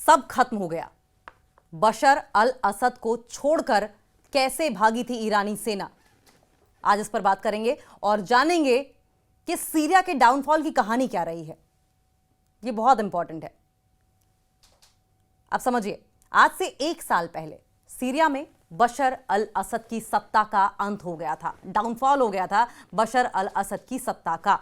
सब खत्म हो गया। बशर अल असद को छोड़कर कैसे भागी थी ईरानी सेना, आज इस पर बात करेंगे और जानेंगे कि सीरिया के डाउनफॉल की कहानी क्या रही है। यह बहुत इंपॉर्टेंट है। अब समझिए, आज से 1 साल पहले सीरिया में बशर अल असद की सत्ता का अंत हो गया था, डाउनफॉल हो गया था बशर अल असद की सत्ता का।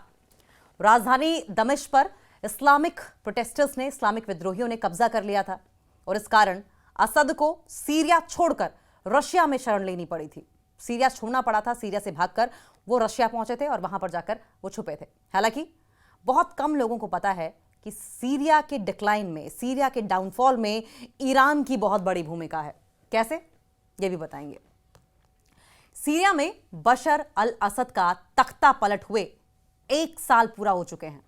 राजधानी दमिश्क पर इस्लामिक प्रोटेस्टर्स ने, इस्लामिक विद्रोहियों ने कब्जा कर लिया था और इस कारण असद को सीरिया छोड़कर रशिया में शरण लेनी पड़ी थी। सीरिया छोड़ना पड़ा था, सीरिया से भागकर वो रशिया पहुंचे थे और वहां पर जाकर वो छुपे थे। हालांकि बहुत कम लोगों को पता है कि सीरिया के डिक्लाइन में, सीरिया के डाउनफॉल में ईरान की बहुत बड़ी भूमिका है। कैसे, ये भी बताएंगे। सीरिया में बशर अल असद का तख्ता पलट हुए 1 साल पूरा हो चुके हैं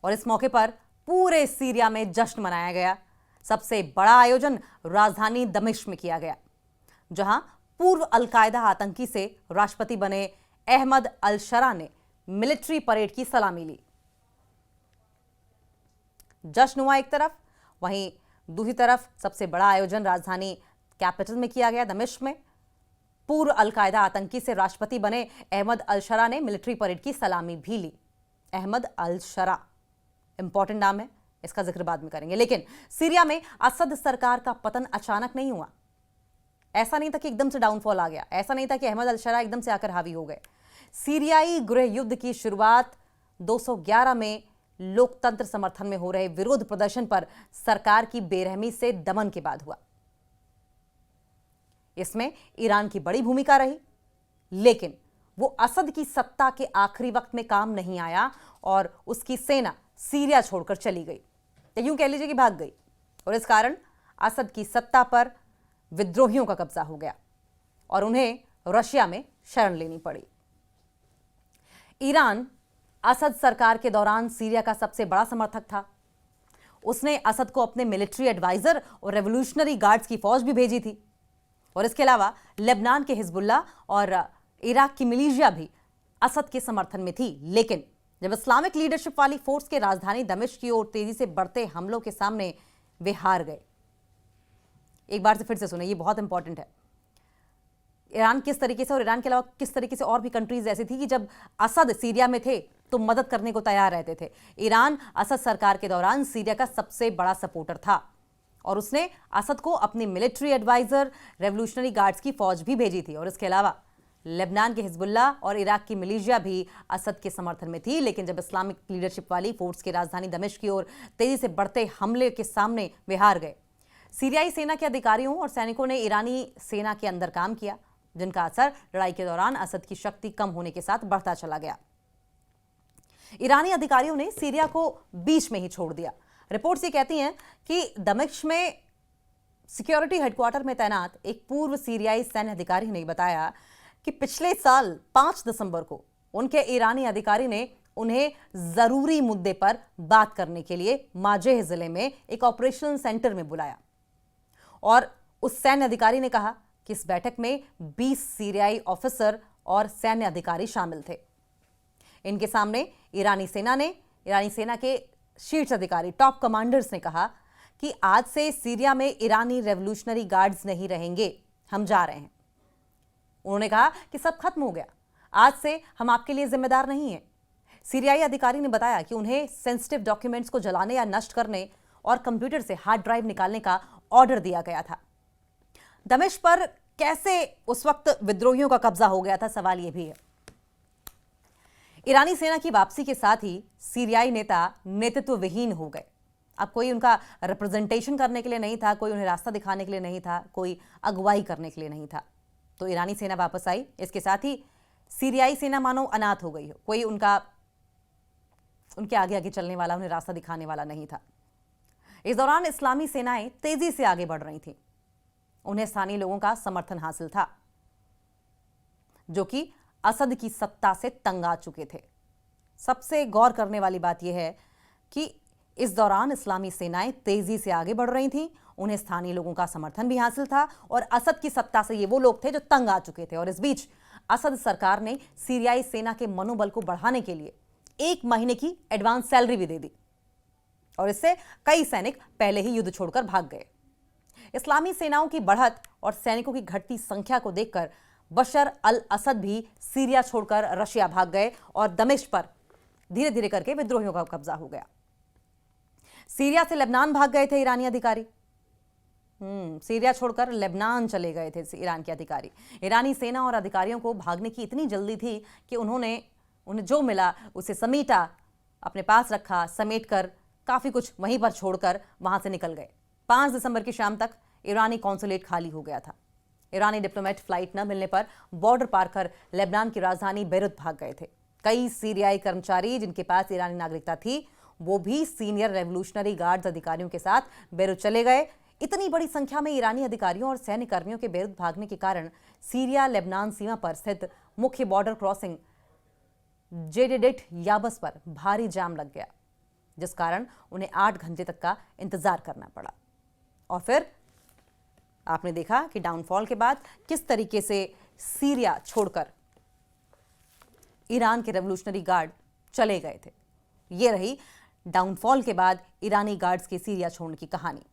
और इस मौके पर पूरे सीरिया में जश्न मनाया गया। सबसे बड़ा आयोजन राजधानी दमिश्क में किया गया, जहां पूर्व अलकायदा आतंकी से राष्ट्रपति बने अहमद अल शरा ने मिलिट्री परेड की सलामी ली। जश्न हुआ एक तरफ, वहीं दूसरी तरफ सबसे बड़ा आयोजन राजधानी कैपिटल में किया गया, दमिश्क में। पूर्व अलकायदा आतंकी से राष्ट्रपति बने अहमद अल शरा ने मिलिट्री परेड की सलामी भी ली। अहमद अल शरा इंपॉर्टेंट नाम है, इसका जिक्र बाद में करेंगे। लेकिन सीरिया में असद सरकार का पतन अचानक नहीं हुआ। ऐसा नहीं था कि एकदम से डाउनफॉल आ गया, ऐसा नहीं था कि अहमद अल शरा एकदम से आकर हावी हो गए। सीरियाई गृह युद्ध की शुरुआत 211 में लोकतंत्र समर्थन में हो रहे विरोध प्रदर्शन पर सरकार की बेरहमी से दमन के बाद हुआ। इसमें ईरान की बड़ी भूमिका रही, लेकिन वो असद की सत्ता के आखिरी वक्त में काम नहीं आया और उसकी सेना सीरिया छोड़कर चली गई, या यूं कह लीजिए कि भाग गई, और इस कारण असद की सत्ता पर विद्रोहियों का कब्जा हो गया और उन्हें रशिया में शरण लेनी पड़ी। ईरान असद सरकार के दौरान सीरिया का सबसे बड़ा समर्थक था। उसने असद को अपने मिलिट्री एडवाइजर और रेवोल्यूशनरी गार्ड्स की फौज भी भेजी थी और इसके अलावा लेबनान के हिजबुल्लाह और इराक की मिलिशिया भी असद के समर्थन में थी। लेकिन जब इस्लामिक लीडरशिप वाली फोर्स के राजधानी दमिश्क की ओर तेजी से बढ़ते हमलों के सामने वे हार गए। एक बार से फिर से सुने, ये बहुत इंपॉर्टेंट है। ईरान किस तरीके से, और ईरान के अलावा किस तरीके से और भी कंट्रीज ऐसी थी कि जब असद सीरिया में थे तो मदद करने को तैयार रहते थे। ईरान असद सरकार के दौरान सीरिया का सबसे बड़ा सपोर्टर था और उसने असद को अपनी मिलिट्री एडवाइजर, रेवोल्यूशनरी गार्ड्स की फौज भी भेजी थी और इसके अलावा लेबनान के हिजबुल्लाह और इराक की मिलिशिया भी असद के समर्थन में थी। लेकिन जब इस्लामिक लीडरशिप वाली फोर्स की राजधानी दमिश्क की ओर तेजी से बढ़ते हमले के सामने वे हार गए। सीरियाई सेना के अधिकारियों और सैनिकों ने ईरानी सेना के अंदर काम किया, जिनका असर लड़ाई के दौरान असद की शक्ति कम होने के साथ बढ़ता चला गया। ईरानी अधिकारियों ने सीरिया को बीच में ही छोड़ दिया। रिपोर्ट्स ये कहती हैं कि दमिश्क में सिक्योरिटी हेडक्वार्टर में तैनात एक पूर्व सीरियाई सैन्य अधिकारी ने बताया कि पिछले साल 5 दिसंबर को उनके ईरानी अधिकारी ने उन्हें जरूरी मुद्दे पर बात करने के लिए माजेह जिले में एक ऑपरेशन सेंटर में बुलाया और उस सैन्य अधिकारी ने कहा कि इस बैठक में 20 सीरियाई ऑफिसर और सैन्य अधिकारी शामिल थे। इनके सामने ईरानी सेना के शीर्ष अधिकारी, टॉप कमांडर्स ने कहा कि आज से सीरिया में ईरानी रेवोल्यूशनरी गार्ड्स नहीं रहेंगे, हम जा रहे हैं। उन्होंने कहा कि सब खत्म हो गया, आज से हम आपके लिए जिम्मेदार नहीं हैं। सीरियाई अधिकारी ने बताया कि उन्हें सेंसिटिव डॉक्यूमेंट्स को जलाने या नष्ट करने और कंप्यूटर से हार्ड ड्राइव निकालने का ऑर्डर दिया गया था। दमिश्क पर कैसे उस वक्त विद्रोहियों का कब्जा हो गया था, सवाल यह भी है। ईरानी सेना की वापसी के साथ ही सीरियाई नेता नेतृत्व विहीन हो गए। अब कोई उनका रिप्रेजेंटेशन करने के लिए नहीं था, कोई उन्हें रास्ता दिखाने के लिए नहीं था, कोई अगुवाई करने के लिए नहीं था। तो ईरानी सेना वापस आई, इसके साथ ही सीरियाई सेना मानो अनाथ हो गई हो, कोई उनके आगे आगे चलने वाला, उन्हें रास्ता दिखाने वाला नहीं था। इस दौरान इस्लामी सेनाएं तेजी से आगे बढ़ रही थीं। उन्हें स्थानीय लोगों का समर्थन हासिल था, जो कि असद की सत्ता से तंग आ चुके थे। सबसे गौर करने वाली बात यह है कि इस दौरान इस्लामी सेनाएं तेजी से आगे बढ़ रही थीं, उन्हें स्थानीय लोगों का समर्थन भी हासिल था और असद की सत्ता से ये वो लोग थे जो तंग आ चुके थे। और इस बीच असद सरकार ने सीरियाई सेना के मनोबल को बढ़ाने के लिए 1 महीने की एडवांस सैलरी भी दे दी और इससे कई सैनिक पहले ही युद्ध छोड़कर भाग गए। इस्लामी सेनाओं की बढ़त और सैनिकों की घटती संख्या को देखकर बशर अल असद भी सीरिया छोड़कर रशिया भाग गए और दमिश्क पर धीरे धीरे करके विद्रोहियों का कब्जा हो गया। सीरिया से लेबनान भाग गए थे ईरानी अधिकारी। सीरिया छोड़कर लेबनान चले गए थे ईरान के अधिकारी। ईरानी सेना और अधिकारियों को भागने की इतनी जल्दी थी कि उन्हें जो मिला उसे समेटा, अपने पास रखा, समेटकर काफी कुछ वहीं पर छोड़कर वहां से निकल गए। 5 दिसंबर की शाम तक ईरानी कॉन्सुलेट खाली हो गया था। ईरानी डिप्लोमेट फ्लाइट न मिलने पर बॉर्डर पार कर लेबनान की राजधानी बेरूत भाग गए थे। कई सीरियाई कर्मचारी जिनके पास ईरानी नागरिकता थी वो भी सीनियर रेवोल्यूशनरी गार्ड्स अधिकारियों के साथ बेरूत चले गए। इतनी बड़ी संख्या में ईरानी अधिकारियों और सैन्य कर्मियों के बेरूत भागने के कारण सीरिया लेबनान सीमा पर स्थित मुख्य बॉर्डर क्रॉसिंग जेडेडिट याबस पर भारी जाम लग गया, जिस कारण उन्हें 8 घंटे तक का इंतजार करना पड़ा। और फिर आपने देखा कि डाउनफॉल के बाद किस तरीके से सीरिया छोड़कर ईरान के रेवोल्यूशनरी गार्ड चले गए थे। ये रही डाउनफॉल के बाद ईरानी गार्ड्स की सीरिया छोड़ने की कहानी।